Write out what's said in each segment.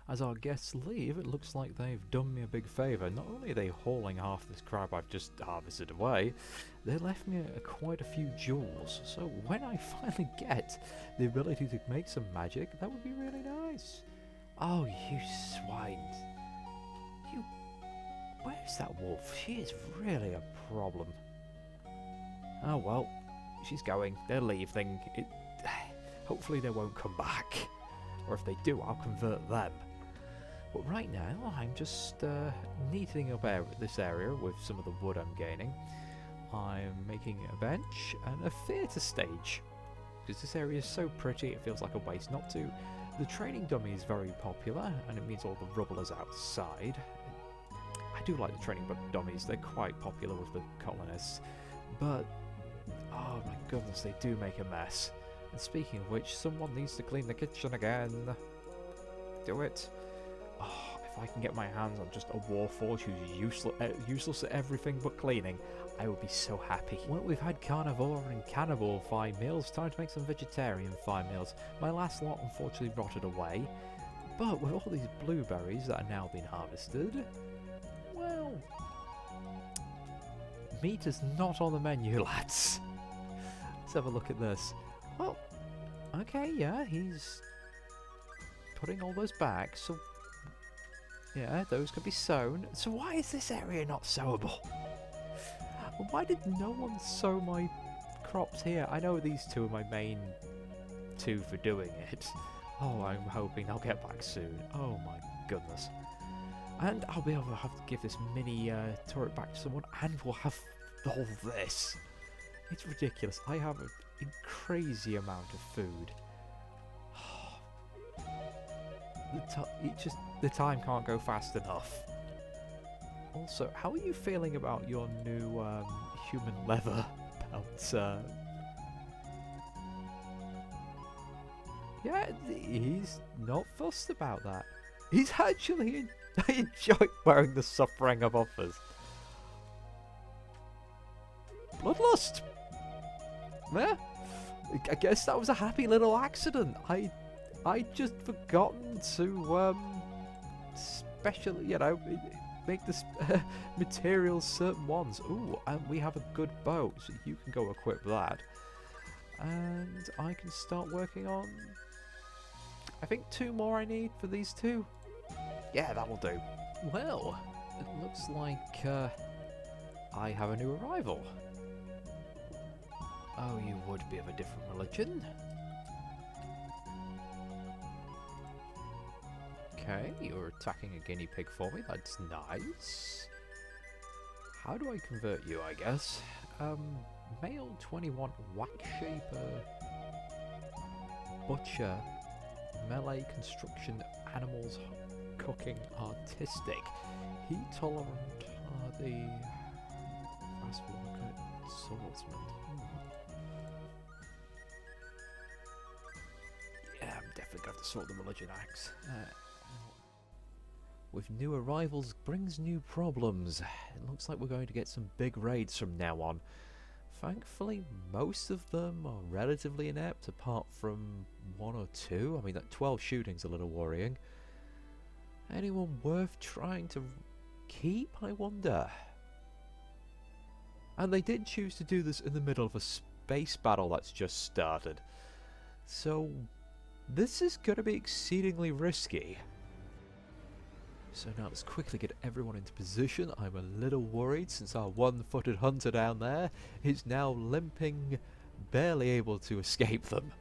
As our guests leave, it looks like they've done me a big favour. Not only are they hauling half this crab I've just harvested away, they left me quite a few jewels. So when I finally get the ability to make some magic, that would be really nice. Oh, you swines. You... Where's that wolf? She is really a problem. Oh well, she's going. They're leaving. Hopefully they won't come back. Or if they do, I'll convert them. But right now, I'm just neatening up this area with some of the wood I'm gaining. I'm making a bench and a theatre stage. Because this area is so pretty, it feels like a waste not to. The training dummy is very popular, and it means all the rubble is outside. I do like the training dummies, they're quite popular with the colonists. But, oh my goodness, they do make a mess. And speaking of which, someone needs to clean the kitchen again. Do it. Oh, if I can get my hands on just a warforged who's useless at everything but cleaning, I would be so happy. Well, we've had carnivore and cannibal 5 meals. Time to make some vegetarian 5 meals. My last lot unfortunately rotted away. But with all these blueberries that are now being harvested, well, meat is not on the menu, lads. Let's have a look at this. Well, okay, yeah, he's putting all those back, so yeah, those could be sown. So why is this area not sowable? Why did no one sow my crops here? I know these two are my main two for doing it. Oh, I'm hoping I'll get back soon. Oh my goodness. And I'll be able to have to give this mini turret back to someone, and we'll have all this. It's ridiculous. I have a crazy amount of food. The time can't go fast enough. Also, how are you feeling about your new human leather belt? Yeah, he's not fussed about that. He's actually enjoying wearing the suffering of others. Bloodlust! Yeah, I guess that was a happy little accident. I just forgotten to specially, make this materials certain ones. Ooh, and we have a good bow, so you can go equip that. And I can start working on, I think 2 more I need for these 2. Yeah, that'll do. Well, it looks like I have a new arrival. Oh, you would be of a different religion. Okay, you're attacking a guinea pig for me. That's nice. How do I convert you, I guess? Male 21, whack shaper, butcher, melee construction, animals, cooking, artistic, heat tolerant, the fast walker, swordsman. Yeah, I'm definitely going to have to sort the religion axe. With new arrivals brings new problems. It looks like we're going to get some big raids from now on. Thankfully, most of them are relatively inept, apart from 1 or 2. I mean, that 12 shooting's a little worrying. Anyone worth trying to keep, I wonder? And they did choose to do this in the middle of a space battle that's just started. So, this is going to be exceedingly risky. So now let's quickly get everyone into position. I'm a little worried since our one-footed hunter down there is now limping, barely able to escape them.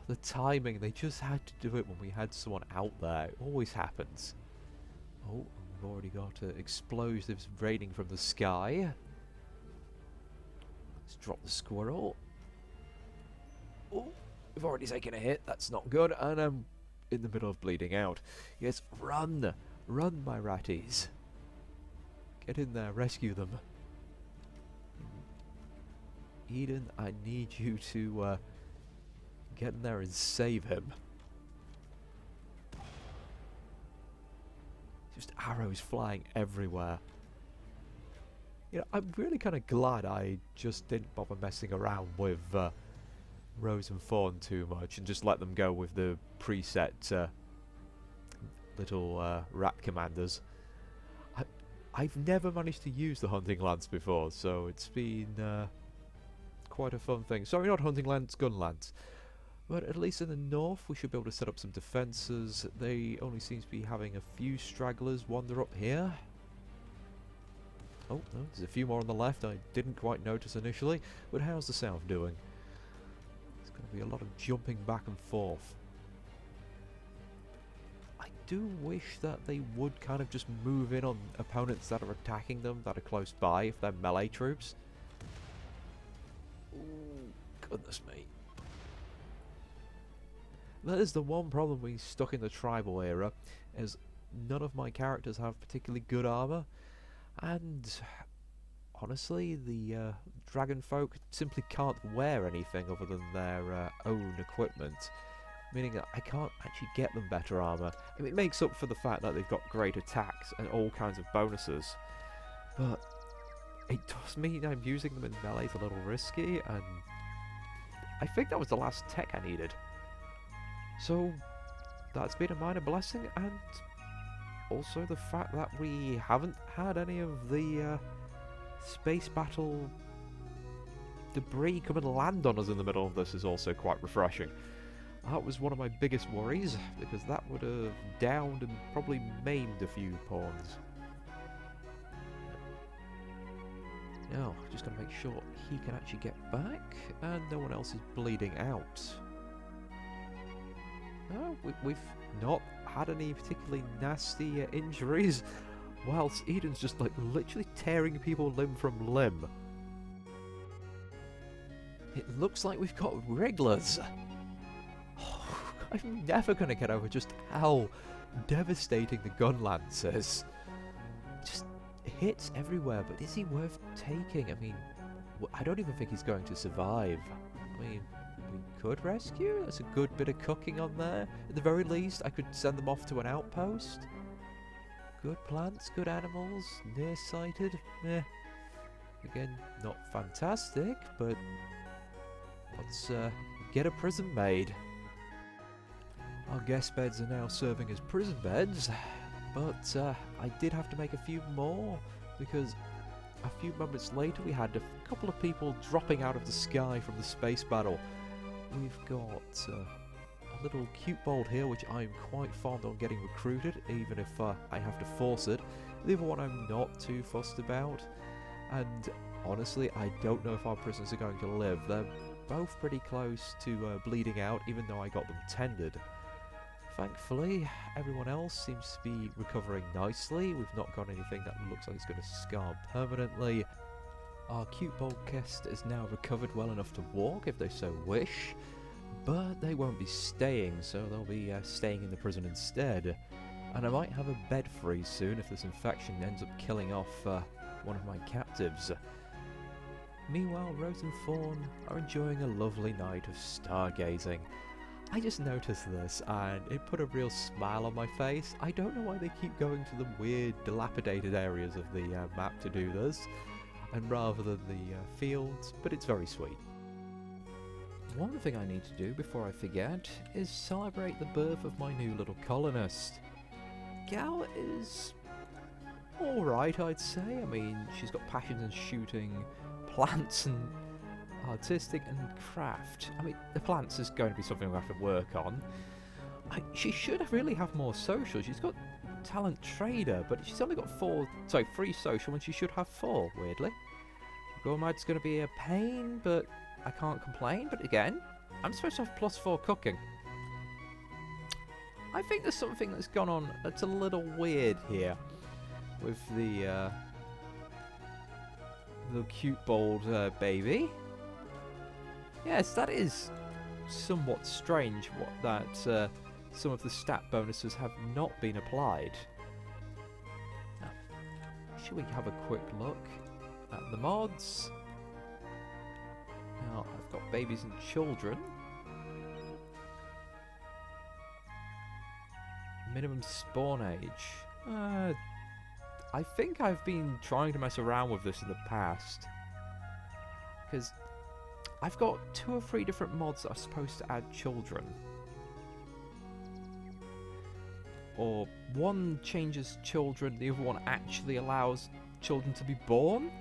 The timing, they just had to do it when we had someone out there. It always happens. Oh, we've already got explosives raining from the sky. Let's drop the squirrel. Oh, we've already taken a hit. That's not good. And I'm in the middle of bleeding out. Yes, run! Run, my ratties. Get in there, rescue them. Eden, I need you to get in there and save him. Just arrows flying everywhere. You know, I'm really kind of glad I just didn't bother messing around with Rose and Thorn too much and just let them go with the preset little rat commanders. I've never managed to use the hunting lance before, so it's been quite a fun thing. Sorry, not hunting lance, gun lance. But at least in the north, we should be able to set up some defences. They only seem to be having a few stragglers wander up here. Oh, no, there's a few more on the left. I didn't quite notice initially. But how's the south doing? There's going to be a lot of jumping back and forth. I do wish that they would kind of just move in on opponents that are attacking them, that are close by, if they're melee troops. Ooh, goodness me. That is the one problem we stuck in the tribal era, is none of my characters have particularly good armor, and honestly, the dragon folk simply can't wear anything other than their own equipment, meaning that I can't actually get them better armor. I mean, it makes up for the fact that they've got great attacks and all kinds of bonuses, but it does mean I'm using them in melee a little risky, and I think that was the last tech I needed. So that's been a minor blessing, and also the fact that we haven't had any of the space battle debris come and land on us in the middle of this is also quite refreshing. That was one of my biggest worries, because that would have downed and probably maimed a few pawns. Now, just got to make sure he can actually get back, and no one else is bleeding out. No, we've not had any particularly nasty injuries, whilst Eden's just like literally tearing people limb from limb. It looks like we've got regulars. Oh, I'm never going to get over just how devastating the gun lance is. Just hits everywhere, but is he worth taking? I mean, I don't even think he's going to survive. I mean, we could rescue. That's a good bit of cooking on there. At the very least, I could send them off to an outpost. Good plants, good animals, nearsighted. Eh. Again, not fantastic, but let's get a prison made. Our guest beds are now serving as prison beds, but I did have to make a few more, because a few moments later we had a couple of people dropping out of the sky from the space battle. We've got a little cute bold here, which I'm quite fond on getting recruited, even if I have to force it. The other one I'm not too fussed about, and honestly I don't know if our prisoners are going to live. They're both pretty close to bleeding out, even though I got them tended. Thankfully, everyone else seems to be recovering nicely. We've not got anything that looks like it's going to scar permanently. Our cute bold guest is now recovered well enough to walk if they so wish, but they won't be staying, so they'll be staying in the prison instead. And I might have a bed freeze soon if this infection ends up killing off one of my captives. Meanwhile, Rose and Fawn are enjoying a lovely night of stargazing. I just noticed this and it put a real smile on my face. I don't know why they keep going to the weird, dilapidated areas of the map to do this, and rather than the fields, but it's very sweet. One thing I need to do before I forget is celebrate the birth of my new little colonist. Gal is alright, I'd say. I mean, she's got passions in shooting, plants and artistic and craft. I mean, the plants is going to be something we'll have to work on. She should really have more social. She's got talent trader, but she's only got 3 social when she should have 4, weirdly. Gourmet's going to be a pain, but I can't complain. But again, I'm supposed to have +4 cooking. I think there's something that's gone on that's a little weird here with the cute bold baby. Yes, that is somewhat strange, that some of the stat bonuses have not been applied. Now, should we have a quick look at the mods? Now, I've got babies and children. Minimum spawn age. I think I've been trying to mess around with this in the past, because I've got 2 or 3 different mods that are supposed to add children. Or one changes children, the other one actually allows children to be born.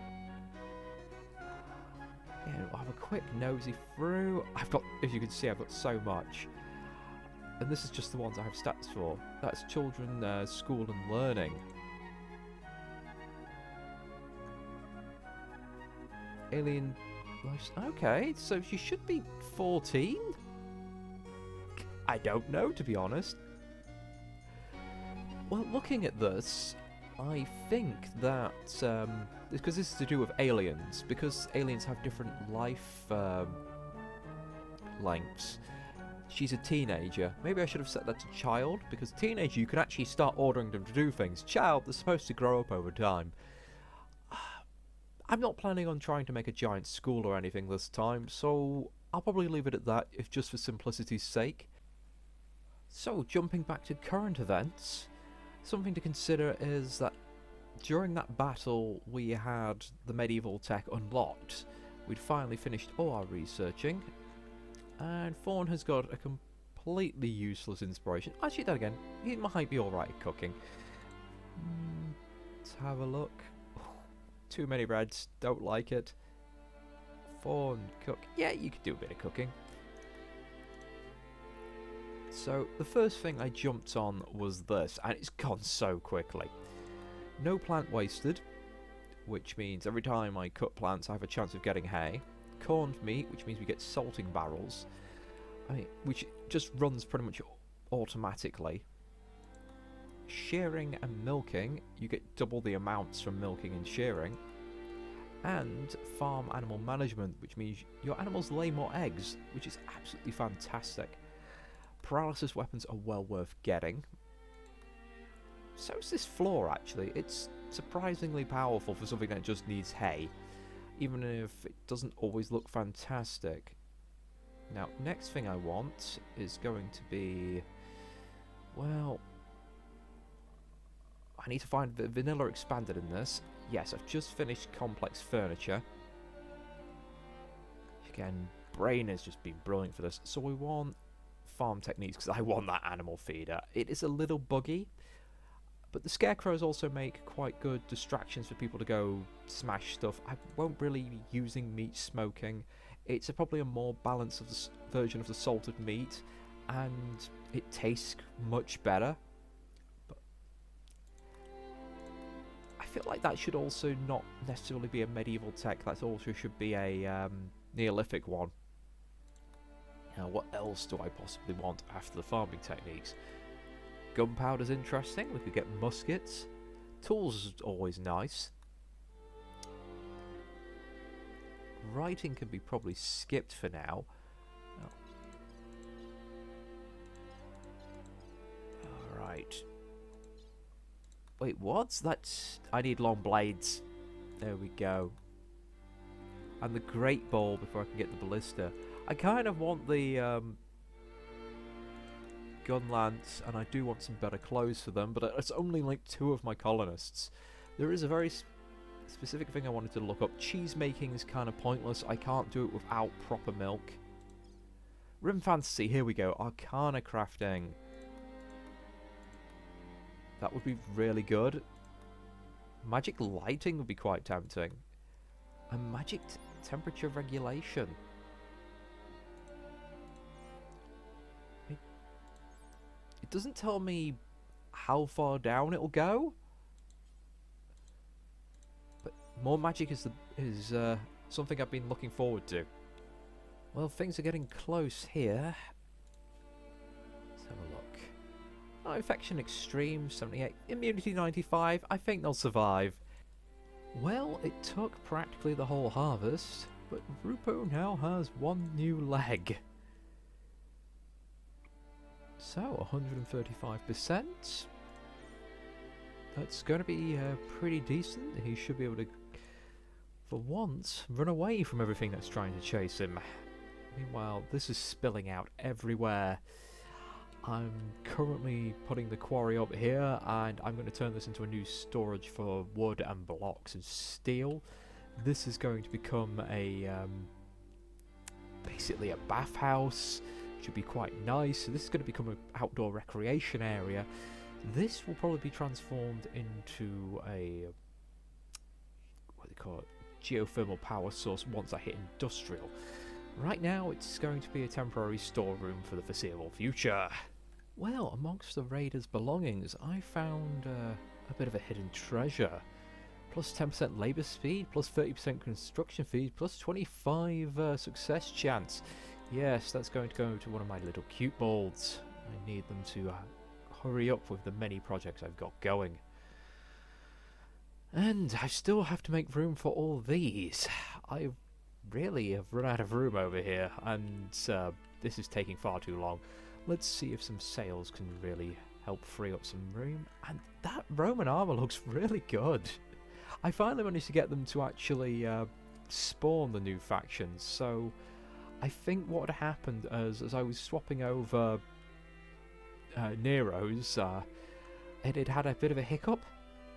Yeah, I'll have a quick nosy through. I've got, as you can see, I've got so much. And this is just the ones I have stats for. That's children, school and learning. Alien life. Okay, so she should be 14? I don't know, to be honest. Well, looking at this, I think that, because this is to do with aliens, because aliens have different life lengths. She's a teenager. Maybe I should have set that to child, because teenager you can actually start ordering them to do things. Child, they're supposed to grow up over time. I'm not planning on trying to make a giant school or anything this time, so I'll probably leave it at that, if just for simplicity's sake. So, jumping back to current events, something to consider is that during that battle we had the medieval tech unlocked. We'd finally finished all our researching, and Fawn has got a completely useless inspiration. Actually, then again, he might be alright at cooking. Let's have a look. Too many reds, don't like it. Fawn, cook. Yeah, you could do a bit of cooking. So, the first thing I jumped on was this, and it's gone so quickly. No plant wasted, which means every time I cut plants I have a chance of getting hay. Corned meat, which means we get salting barrels, which just runs pretty much automatically. Shearing and milking, you get double the amounts from milking and shearing. And farm animal management, which means your animals lay more eggs, which is absolutely fantastic. Paralysis weapons are well worth getting. So is this floor, actually. It's surprisingly powerful for something that just needs hay, even if it doesn't always look fantastic. Now, next thing I want is going to be, well, I need to find the vanilla expanded in this. Yes, I've just finished complex furniture. Again, brain has just been brilliant for this. So we want farm techniques, because I want that animal feeder. It is a little buggy, but the scarecrows also make quite good distractions for people to go smash stuff. I won't really be using meat smoking. It's probably a more balanced of the version of the salted meat, and it tastes much better. But I feel like that should also not necessarily be a medieval tech. That also should be a Neolithic one. Now, what else do I possibly want after the farming techniques? Gunpowder's interesting. We could get muskets. Tools is always nice. Writing can be probably skipped for now. Alright. Wait, what? That's... I need long blades. There we go. And the great bowl before I can get the ballista. I kind of want the gun lance, and I do want some better clothes for them, but it's only like 2 of my colonists. There is a very specific thing I wanted to look up. Cheese making is kind of pointless. I can't do it without proper milk. Rim Fantasy, here we go. Arcana crafting. That would be really good. Magic lighting would be quite tempting. And magic temperature regulation. It doesn't tell me how far down it'll go, but more magic is something I've been looking forward to. Well, things are getting close here. Let's have a look. Oh, infection extreme 78, immunity 95. I think they'll survive. Well, it took practically the whole harvest, but Rupo now has 1 new leg. So, 135%. That's going to be pretty decent. He should be able to, for once, run away from everything that's trying to chase him. Meanwhile, this is spilling out everywhere. I'm currently putting the quarry up here, and I'm going to turn this into a new storage for wood and blocks and steel. This is going to become a basically a bathhouse. Should be quite nice. So this is going to become an outdoor recreation area. This will probably be transformed into a, what do they call it, geothermal power source once I hit industrial. Right now it's going to be a temporary storeroom for the foreseeable future. Well, amongst the raiders' belongings I found a bit of a hidden treasure. Plus 10% labour speed, plus 30% construction fees, plus 25 success chance. Yes, that's going to go to one of my little cute bolds. I need them to hurry up with the many projects I've got going. And I still have to make room for all these. I really have run out of room over here, and this is taking far too long. Let's see if some sales can really help free up some room. And that Roman armor looks really good. I finally managed to get them to actually spawn the new factions, so I think what had happened as I was swapping over Nero's, it had a bit of a hiccup,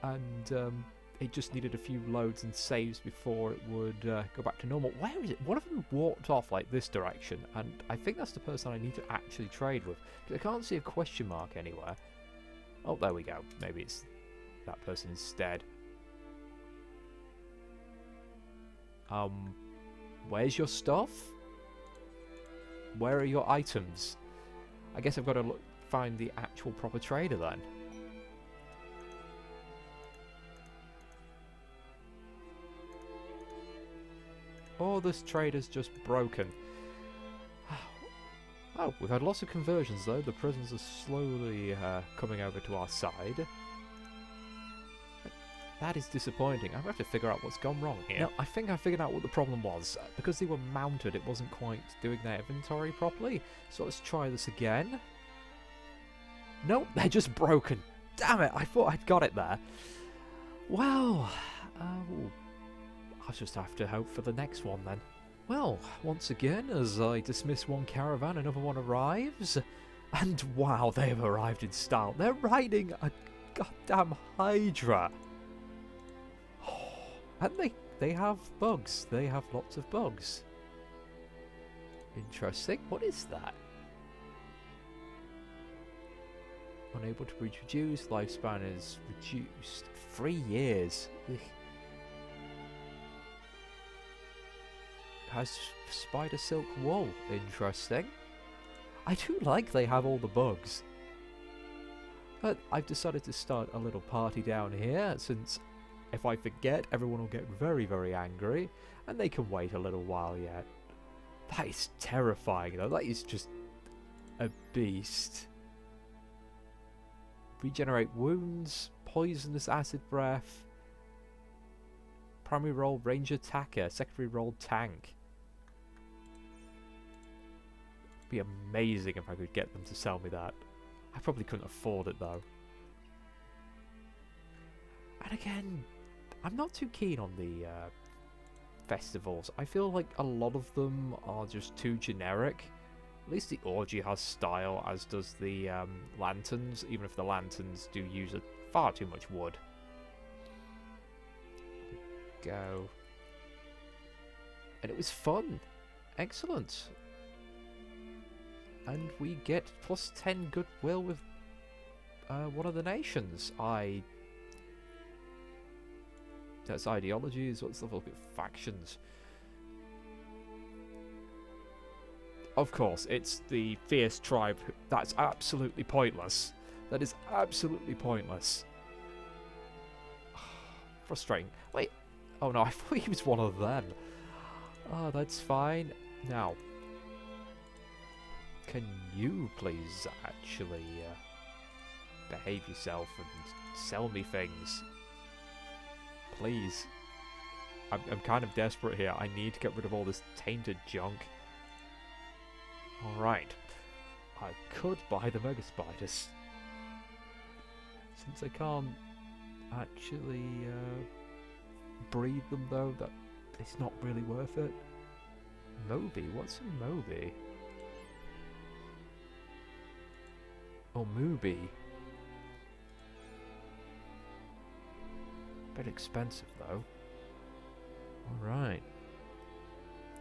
and it just needed a few loads and saves before it would go back to normal. Where is it? One of them walked off like this direction, and I think that's the person I need to actually trade with, because I can't see a question mark anywhere. Oh, there we go. Maybe it's that person instead. Where's your stuff? Where are your items? I guess I've got to find the actual proper trader then. Oh, this trader's just broken. Oh, we've had lots of conversions though. The prisoners are slowly coming over to our side. That is disappointing. I'm going to have to figure out what's gone wrong here. Now, I think I figured out what the problem was. Because they were mounted, it wasn't quite doing their inventory properly. So let's try this again. Nope, they're just broken. Damn it, I thought I'd got it there. Well, I'll just have to hope for the next one then. Well, once again, as I dismiss one caravan, another one arrives. And wow, they have arrived in style. They're riding a goddamn Hydra. And they have bugs. They have lots of bugs. Interesting. What is that? Unable to reproduce. Lifespan is reduced. 3 years. Ugh. Has spider silk wool. Interesting. I do like they have all the bugs. But I've decided to start a little party down here, since if I forget, everyone will get very, very angry, and they can wait a little while yet. That is terrifying though. That is just a beast. Regenerate wounds, poisonous acid breath, primary role range attacker, secondary role tank. It'd be amazing if I could get them to sell me that. I probably couldn't afford it though. And again, I'm not too keen on the festivals. I feel like a lot of them are just too generic. At least the orgy has style, as does the lanterns, even if the lanterns do use far too much wood. Go. And it was fun. Excellent. And we get plus 10 goodwill with one of the nations. That's ideologies. Let's have a look at factions. Of course, it's the fierce tribe. That's absolutely pointless. That is absolutely pointless. Frustrating. Wait. Oh no, I thought he was one of them. Oh, that's fine. Now, can you please actually behave yourself and sell me things? Please. I'm kind of desperate here. I need to get rid of all this tainted junk. Alright. I could buy the mega spiders. Since I can't actually breed them though, that it's not really worth it. Moby? What's a Moby? Oh, Mooby. Bit expensive though. Alright.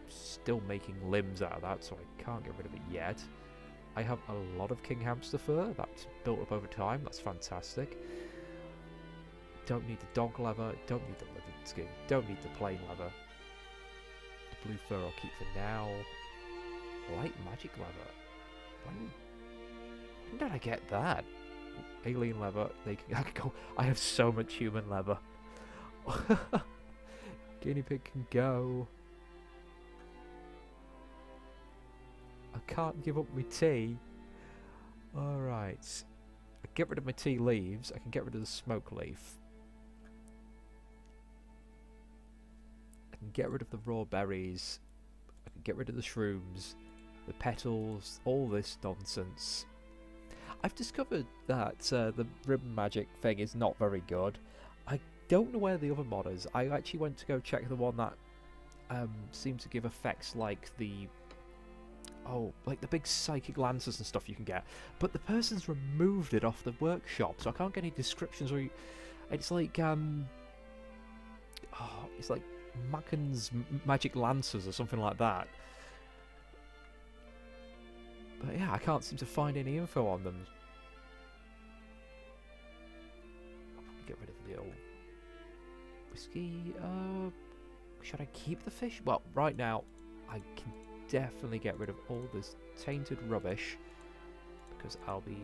Still making limbs out of that, so I can't get rid of it yet. I have a lot of king hamster fur that's built up over time. That's fantastic. Don't need the dog leather. Don't need the leather skin. Don't need the plain leather. The blue fur I'll keep for now. Light magic leather. When did I get that? Alien leather. I can go. I have so much human leather. Guinea pig can go. I can't give up my tea. Alright. I get rid of my tea leaves. I can get rid of the smoke leaf. I can get rid of the raw berries. I can get rid of the shrooms, the petals, all this nonsense. I've discovered that the ribbon magic thing is not very good. I don't know where the other mod is. I actually went to go check the one that seemed to give effects like the like the big psychic lances and stuff you can get, but the person's removed it off the workshop, so I can't get any descriptions. Or it's like it's like Macken's magic lancers or something like that. But yeah, I can't seem to find any info on them. I'll probably get rid of the old whiskey. Should I keep the fish? Well, right now, I can definitely get rid of all this tainted rubbish, because I'll be,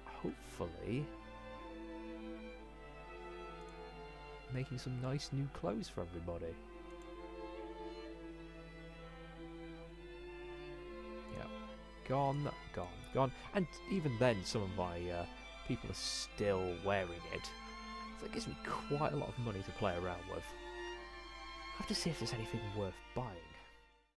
hopefully, making some nice new clothes for everybody. Gone. And even then, some of my people are still wearing it. So it gives me quite a lot of money to play around with. I have to see if there's anything worth buying.